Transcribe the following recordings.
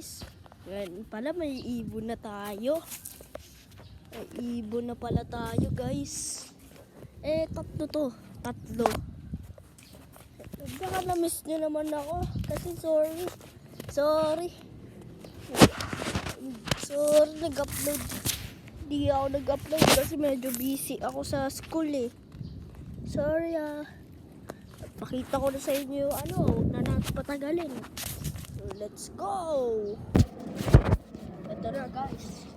guys. Ngayon pala may ibon na tayo. May ibon na pala tayo guys. Tatlo to. Tatlo. Baka na-miss nyo naman ako. Kasi sorry. Sorry, nag-upload. Di ako nag-upload kasi medyo busy ako sa school eh. Sorry Pakita ko na sa inyo huwag na natin patagalin. So, let's go! Ito na guys.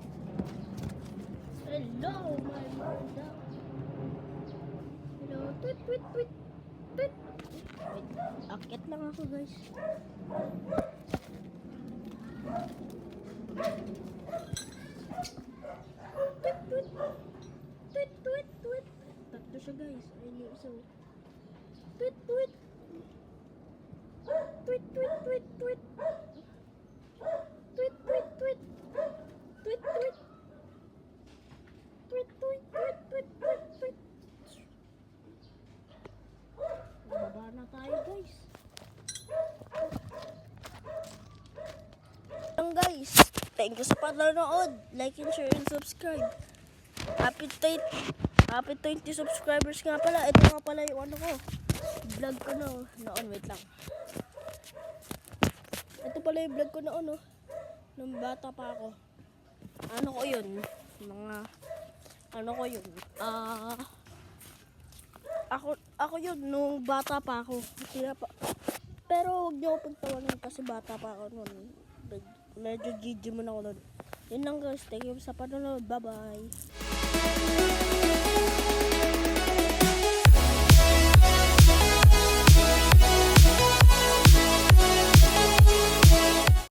Hello my mother. Hello. Tweet, tweet, tweet. Tweet. Akit lang ako guys. Tweet, tweet. Tweet, tweet, tweet. Tatlo siya guys. Ayun yung isa. Tweet, tweet. Tweet, tweet, tweet, tweet. Tweet, tweet, tweet. Tweet, tweet. Tweet, tweet, tweet, tweet, tweet, tweet. Baba na tayo guys. Guys, thank you sa panonood. Like and share and subscribe. Happy 20 subscribers nga pala. Ito nga pala yung vlog ko noon. Wait lang. Ito pala yung vlog ko noon nung bata pa ako. Ano ko yun? Ako yun nung bata pa ako. Pero huwag niyo ako pagtawanan kasi bata pa ako noon. Medyo GG mo na ako nun. Yun lang guys. Thank you sa panonood. Bye bye.